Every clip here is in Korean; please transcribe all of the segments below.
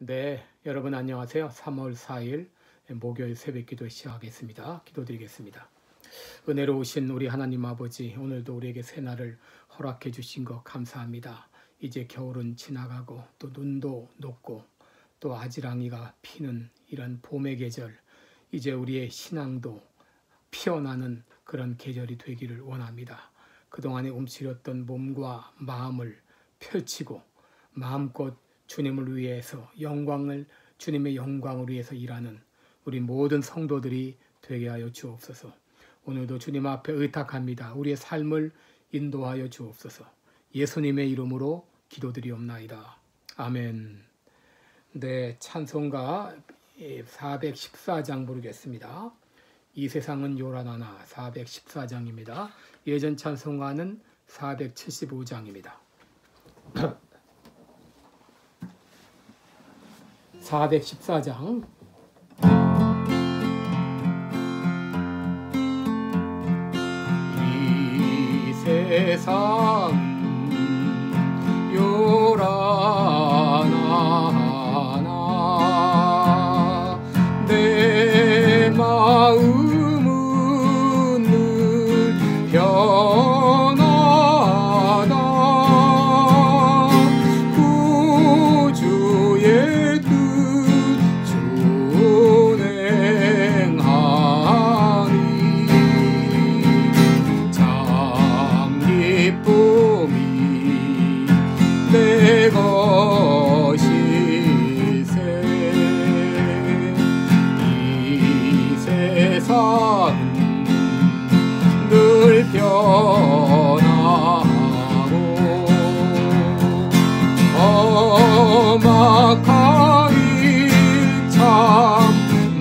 네, 여러분 안녕하세요. 3월 4일 목요일 새벽기도 시작하겠습니다. 기도드리겠습니다. 은혜로우신 우리 하나님 아버지, 오늘도 우리에게 새날을 허락해 주신 것 감사합니다. 이제 겨울은 지나가고 또 눈도 녹고 또 아지랑이가 피는 이런 봄의 계절, 이제 우리의 신앙도 피어나는 그런 계절이 되기를 원합니다. 그동안에 움츠렸던 몸과 마음을 펼치고 마음껏 주님을 위해서 주님의 영광을 위해서 일하는 우리 모든 성도들이 되게 하여 주옵소서. 오늘도 주님 앞에 의탁합니다. 우리의 삶을 인도하여 주옵소서. 예수님의 이름으로 기도드리옵나이다. 아멘. 네, 찬송가 414장 부르겠습니다. 이 세상은 요란하나 414장입니다. 예전 찬송가는 475장입니다. 414장 이 세상 요란하나 내 마음은 늘 변하다 구주의 내 것이세 이 세상은 늘 변하고 험악한 일 참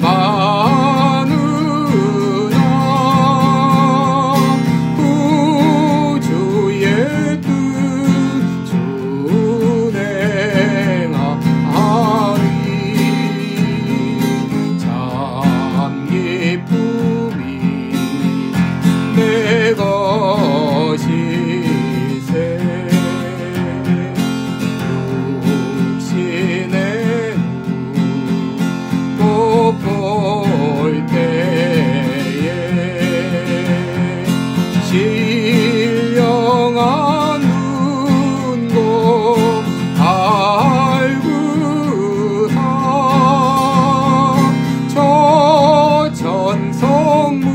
많으나 구주의 내 것이세 육신의 눈 볼 때에 신령한 눈곱 알구사 저 천성문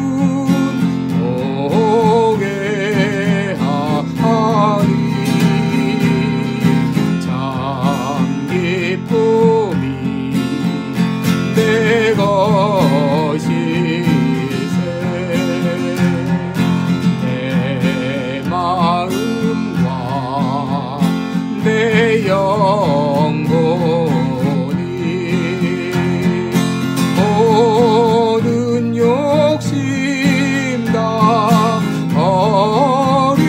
내 것이세 내 마음과 내 영혼이 모든 욕심 다 버리고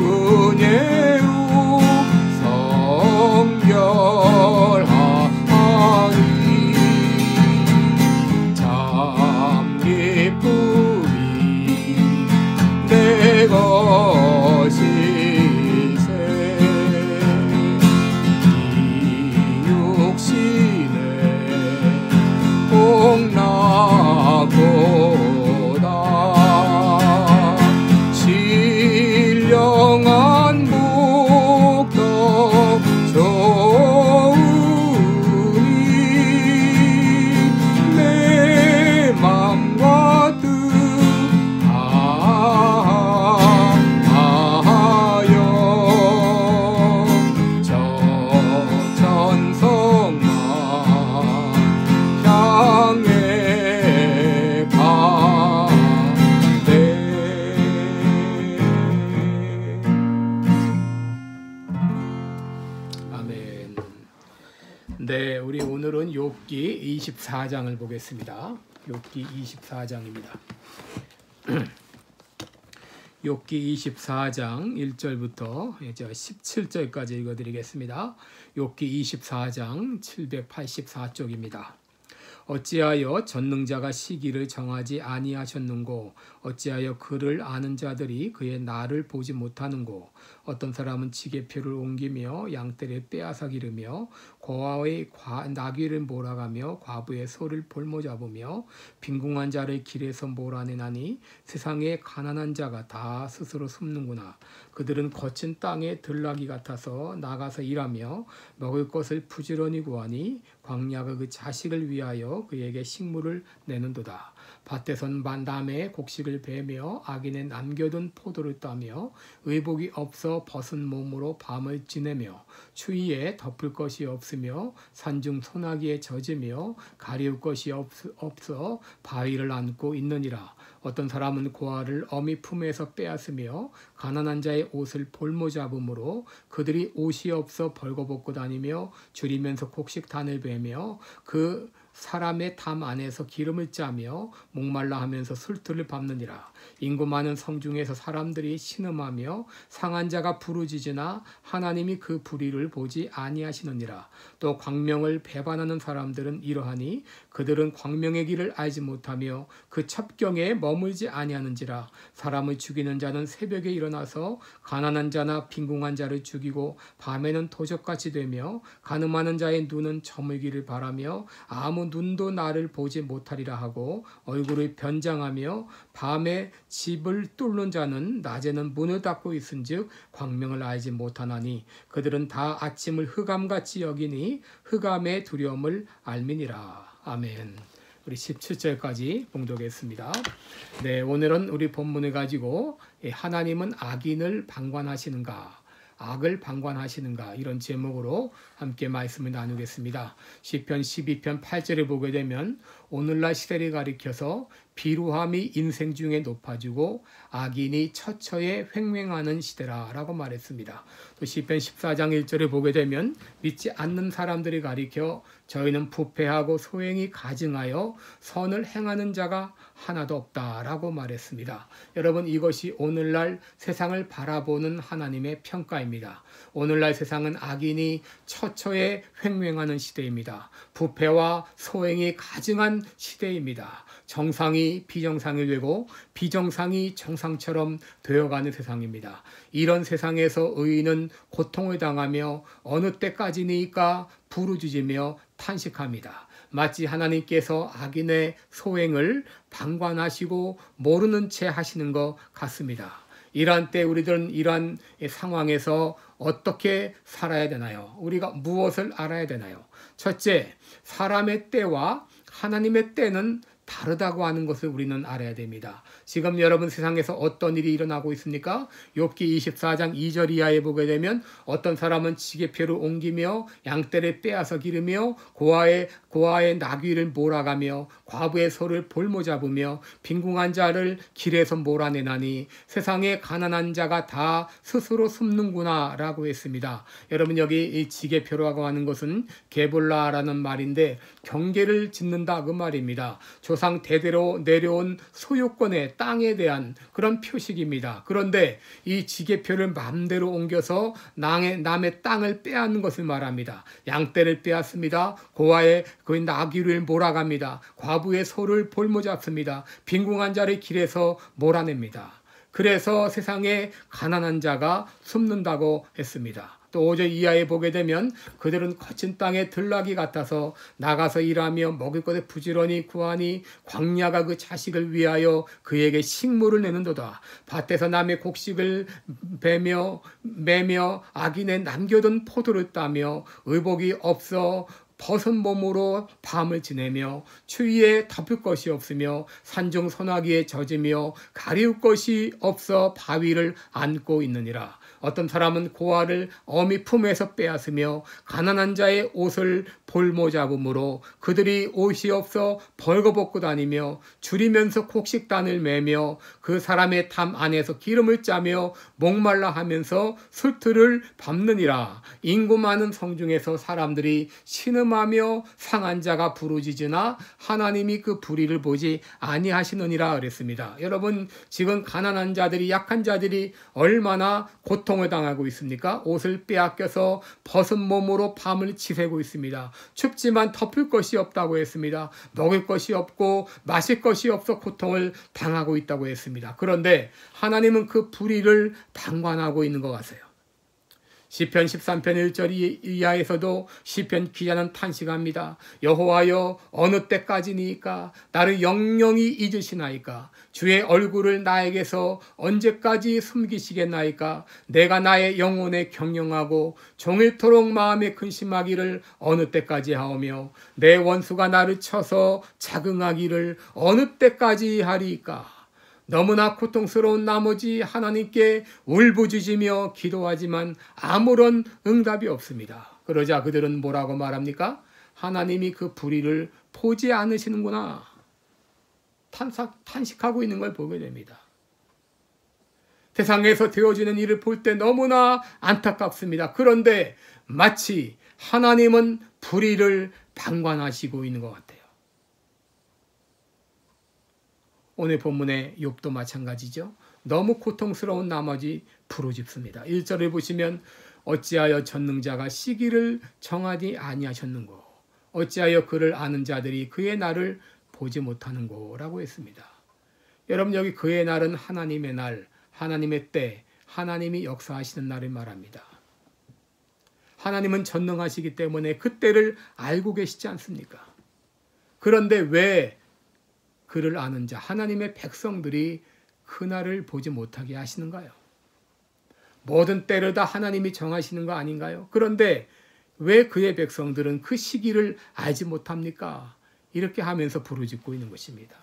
은혜로 성결하니 참 기쁨이 내 것이세 이 육신에 복락보다 신령한 복덕 좋으니 내 맘과 뜻 다하여 저 천성만 향해 가네. 아멘. 네, 우리 오늘은 욥기 24장을 보겠습니다. 욥기 24장입니다. 욥기 24장 1절부터 17절까지 읽어드리겠습니다. 욥기 24장 784쪽입니다. 어찌하여 전능자가 시기를 정하지 아니하셨는고 어찌하여 그를 아는 자들이 그의 날을 보지 못하는고 어떤 사람은 지게표를 옮기며 양떼를 빼앗아 기르며 고아의 나귀를 몰아가며 과부의 소를 볼모잡으며 빈궁한 자를 길에서 몰아내나니 세상에 가난한 자가 다 스스로 숨는구나. 그들은 거친 땅에 들나귀 같아서 나가서 일하며 먹을 것을 부지런히 구하니 광야가 그 자식을 위하여 그에게 식물을 내는도다. 밭에선 남의 곡식을 베며 악인의 남겨둔 포도를 따며 의복이 없어 벗은 몸으로 밤을 지내며 추위에 덮을 것이 없으며 산중 소나기에 젖으며 가리울 것이 없어 바위를 안고 있느니라. 어떤 사람은 고아를 어미 품에서 빼앗으며 가난한 자의 옷을 볼모잡음으로 그들이 옷이 없어 벌거벗고 다니며 줄이면서 곡식단을 베며 그 사람의 담 안에서 기름을 짜며 목말라 하면서 술틀을 밟느니라. 인구 많은 성 중에서 사람들이 신음하며 상한 자가 부르짖으나 하나님이 그 불의를 보지 아니하시느니라. 또 광명을 배반하는 사람들은 이러하니 그들은 광명의 길을 알지 못하며 그 첩경에 머물지 아니하는지라. 사람을 죽이는 자는 새벽에 일어나서 가난한 자나 빈궁한 자를 죽이고 밤에는 도적같이 되며 가늠하는 자의 눈은 저물기를 바라며 아무 눈도 나를 보지 못하리라 하고 얼굴을 변장하며 밤에 집을 뚫는 자는 낮에는 문을 닫고 있은즉 광명을 알지 못하나니 그들은 다 아침을 흑암같이 여기니 흑암의 두려움을 알미니라. 아멘. 우리 17절까지 봉독했습니다. 네, 오늘은 우리 본문을 가지고 하나님은 악인을 방관하시는가? 악을 방관하시는가 이런 제목으로 함께 말씀을 나누겠습니다. 시편 12편 8절을 보게 되면 오늘날 시대를 가리켜서 비루함이 인생 중에 높아지고 악인이 처처에 횡행하는 시대라라고 말했습니다. 또 시편 14장 1절을 보게 되면 믿지 않는 사람들을 가리켜 저희는 부패하고 소행이 가증하여 선을 행하는 자가 하나도 없다라고 말했습니다. 여러분, 이것이 오늘날 세상을 바라보는 하나님의 평가입니다. 오늘날 세상은 악인이 처처에 횡행하는 시대입니다. 부패와 소행이 가증한 시대입니다. 정상이 비정상이 되고 비정상이 정상처럼 되어가는 세상입니다. 이런 세상에서 의인은 고통을 당하며 어느 때까지니까 부르짖으며 탄식합니다. 마치 하나님께서 악인의 소행을 방관하시고 모르는 채 하시는 것 같습니다. 이러한 때 우리들은 이러한 상황에서 어떻게 살아야 되나요? 우리가 무엇을 알아야 되나요? 첫째, 사람의 때와 하나님의 때는 다르다고 하는 것을 우리는 알아야 됩니다. 지금 여러분 세상에서 어떤 일이 일어나고 있습니까? 욥기 24장 2절 이하에 보게 되면 어떤 사람은 지게표를 옮기며 양떼를 빼앗아 기르며 고아의 나귀를 몰아가며 과부의 소를 볼모잡으며 빈궁한 자를 길에서 몰아내나니 세상에 가난한 자가 다 스스로 숨는구나 라고 했습니다. 여러분, 여기 이 지게표라고 하는 것은 게볼라라는 말인데 경계를 짓는다 그 말입니다. 조상 대대로 내려온 소유권의 땅에 대한 그런 표식입니다. 그런데 이 지게표를 마음대로 옮겨서 남의 땅을 빼앗는 것을 말합니다. 양떼를 빼앗습니다. 고아의 그 나귀를 몰아갑니다. 과부의 소를 볼모잡습니다. 빈궁한 자를 길에서 몰아냅니다. 그래서 세상에 가난한 자가 숨는다고 했습니다. 또 5절 이하에 보게 되면 그들은 거친 땅에 들나귀 같아서 나가서 일하며 먹을 것을 부지런히 구하니 광야가 그 자식을 위하여 그에게 식물을 내는도다. 밭에서 남의 곡식을 매며 악인의 남겨둔 포도를 따며 의복이 없어 벗은 몸으로 밤을 지내며 추위에 덮을 것이 없으며 산중 소나기에 젖으며 가리울 것이 없어 바위를 안고 있느니라. 어떤 사람은 고아를 어미 품에서 빼앗으며 가난한 자의 옷을 볼모잡음으로 그들이 옷이 없어 벌거벗고 다니며 줄이면서 곡식단을 매며 그 사람의 담 안에서 기름을 짜며 목말라 하면서 술틀을 밟느니라. 인구 많은 성 중에서 사람들이 신음하며 근심하며 상한 자가 부르짖으나 하나님이 그 불의를 보지 아니하시느니라 그랬습니다. 여러분, 지금 가난한 자들이, 약한 자들이 얼마나 고통을 당하고 있습니까? 옷을 빼앗겨서 벗은 몸으로 밤을 지새고 있습니다. 춥지만 덮을 것이 없다고 했습니다. 먹을 것이 없고 마실 것이 없어 고통을 당하고 있다고 했습니다. 그런데 하나님은 그 불의를 방관하고 있는 것 같아요. 시편 13편 1절 이하에서도 시편 기자는 탄식합니다. 여호와여, 어느 때까지니까 나를 영영히 잊으시나이까? 주의 얼굴을 나에게서 언제까지 숨기시겠나이까? 내가 나의 영혼에 경영하고 종일토록 마음에 근심하기를 어느 때까지 하오며 내 원수가 나를 쳐서 자긍하기를 어느 때까지 하리이까? 너무나 고통스러운 나머지 하나님께 울부짖으며 기도하지만 아무런 응답이 없습니다. 그러자 그들은 뭐라고 말합니까? 하나님이 그 불의를 보지 않으시는구나. 탄식하고 있는 걸 보게 됩니다. 세상에서 되어지는 일을 볼 때 너무나 안타깝습니다. 그런데 마치 하나님은 불의를 방관하시고 있는 것 같아요. 오늘 본문의 욥도 마찬가지죠. 너무 고통스러운 나머지 부르짖습니다. 1절을 보시면 어찌하여 전능자가 시기를 정하지 아니하셨는고, 어찌하여 그를 아는 자들이 그의 날을 보지 못하는고 라고 했습니다. 여러분, 여기 그의 날은 하나님의 날, 하나님의 때, 하나님이 역사하시는 날을 말합니다. 하나님은 전능하시기 때문에 그 때를 알고 계시지 않습니까? 그런데 왜 그를 아는 자, 하나님의 백성들이 그날을 보지 못하게 하시는가요? 모든 때를 다 하나님이 정하시는 거 아닌가요? 그런데 왜 그의 백성들은 그 시기를 알지 못합니까? 이렇게 하면서 부르짖고 있는 것입니다.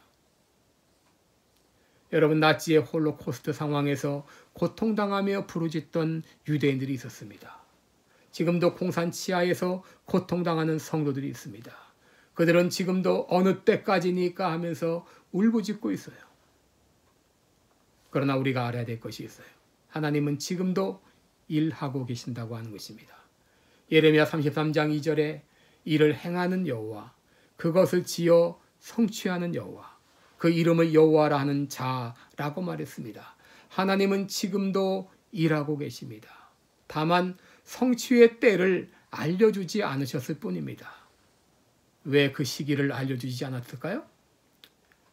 여러분, 나치의 홀로코스트 상황에서 고통당하며 부르짖던 유대인들이 있었습니다. 지금도 공산 치하에서 고통당하는 성도들이 있습니다. 그들은 지금도 어느 때까지니까 하면서 울부짖고 있어요. 그러나 우리가 알아야 될 것이 있어요. 하나님은 지금도 일하고 계신다고 하는 것입니다. 예레미야 33장 2절에 이를 행하는 여호와, 그것을 지어 성취하는 여호와, 그 이름을 여호와라 하는 자라고 말했습니다. 하나님은 지금도 일하고 계십니다. 다만 성취의 때를 알려주지 않으셨을 뿐입니다. 왜 그 시기를 알려주지 않았을까요?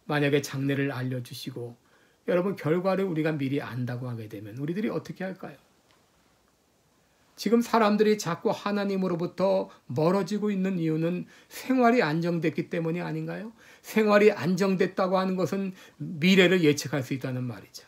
만약에 장래를 알려주시고 여러분, 결과를 우리가 미리 안다고 하게 되면 우리들이 어떻게 할까요? 지금 사람들이 자꾸 하나님으로부터 멀어지고 있는 이유는 생활이 안정됐기 때문이 아닌가요? 생활이 안정됐다고 하는 것은 미래를 예측할 수 있다는 말이죠.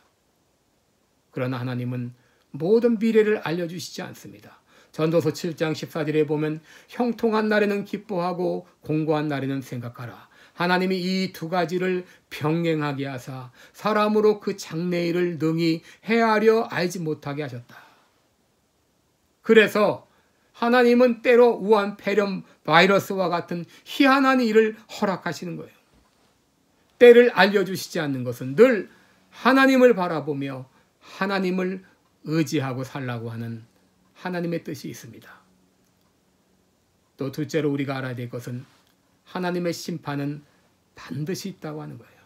그러나 하나님은 모든 미래를 알려주시지 않습니다. 전도서 7장 14절에 보면 형통한 날에는 기뻐하고 공고한 날에는 생각하라. 하나님이 이 두 가지를 병행하게 하사 사람으로 그 장래일을 능히 헤아려 알지 못하게 하셨다. 그래서 하나님은 때로 우한 폐렴 바이러스와 같은 희한한 일을 허락하시는 거예요. 때를 알려주시지 않는 것은 늘 하나님을 바라보며 하나님을 의지하고 살라고 하는 하나님의 뜻이 있습니다. 또 둘째로 우리가 알아야 될 것은 하나님의 심판은 반드시 있다고 하는 거예요.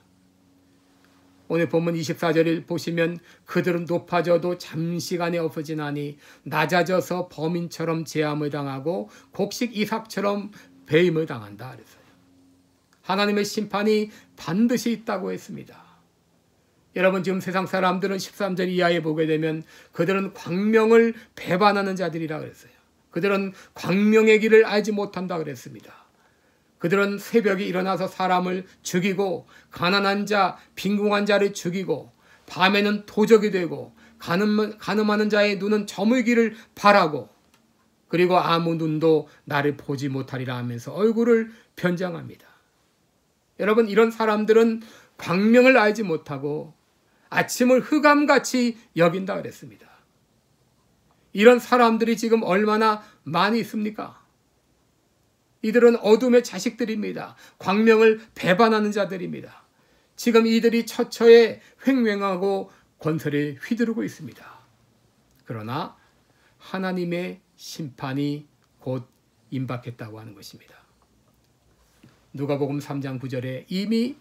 오늘 본문 24절을 보시면 그들은 높아져도 잠시간에 없어지나니 낮아져서 범인처럼 제함을 당하고 곡식 이삭처럼 배임을 당한다 그랬어요. 하나님의 심판이 반드시 있다고 했습니다. 여러분, 지금 세상 사람들은 13절 이하에 보게 되면 그들은 광명을 배반하는 자들이라 그랬어요. 그들은 광명의 길을 알지 못한다 그랬습니다. 그들은 새벽에 일어나서 사람을 죽이고 가난한 자, 빈궁한 자를 죽이고 밤에는 도적이 되고 가늠하는 자의 눈은 저물기를 바라고 그리고 아무 눈도 나를 보지 못하리라 하면서 얼굴을 변장합니다. 여러분, 이런 사람들은 광명을 알지 못하고 아침을 흑암같이 여긴다 그랬습니다. 이런 사람들이 지금 얼마나 많이 있습니까? 이들은 어둠의 자식들입니다. 광명을 배반하는 자들입니다. 지금 이들이 처처에 횡행하고 권세를 휘두르고 있습니다. 그러나 하나님의 심판이 곧 임박했다고 하는 것입니다. 누가복음 3장 9절에 이미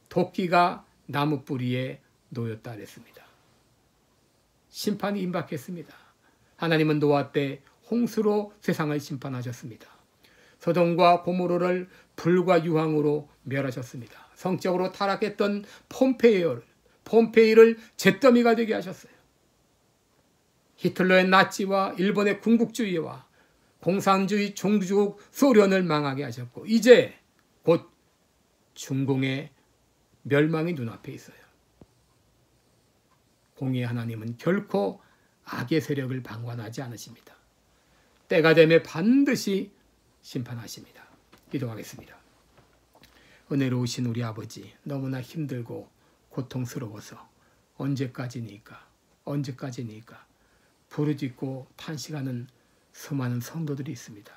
도끼가 나무 뿌리에 놓였다 그랬습니다. 심판이 임박했습니다. 하나님은 노아 때 홍수로 세상을 심판하셨습니다. 소돔과 고모로를 불과 유황으로 멸하셨습니다. 성적으로 타락했던 폼페이를 잿더미가 되게 하셨어요. 히틀러의 나치와 일본의 군국주의와 공산주의 종주국 소련을 망하게 하셨고 이제 곧 중공의 멸망이 눈앞에 있어요. 공의의 하나님은 결코 악의 세력을 방관하지 않으십니다. 때가 되면 반드시 심판하십니다. 기도하겠습니다. 은혜로우신 우리 아버지, 너무나 힘들고 고통스러워서 언제까지니까 부르짖고 탄식하는 수많은 성도들이 있습니다.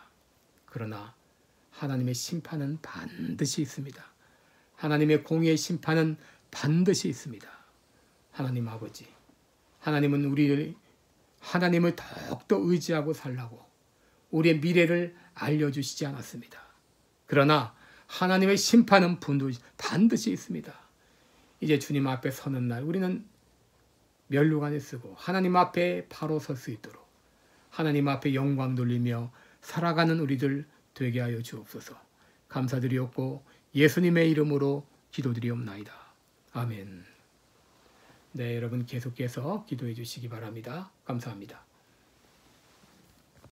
그러나 하나님의 심판은 반드시 있습니다. 하나님의 공의의 심판은 반드시 있습니다. 하나님 아버지, 하나님은 하나님을 더욱더 의지하고 살라고 우리의 미래를 알려주시지 않았습니다. 그러나 하나님의 심판은 반드시 있습니다. 이제 주님 앞에 서는 날 우리는 면류관을 쓰고 하나님 앞에 바로 설 수 있도록 하나님 앞에 영광 돌리며 살아가는 우리들 되게 하여 주옵소서. 감사드리옵고 예수님의 이름으로 기도드리옵나이다. 아멘. 네, 여러분 계속해서 기도해 주시기 바랍니다. 감사합니다.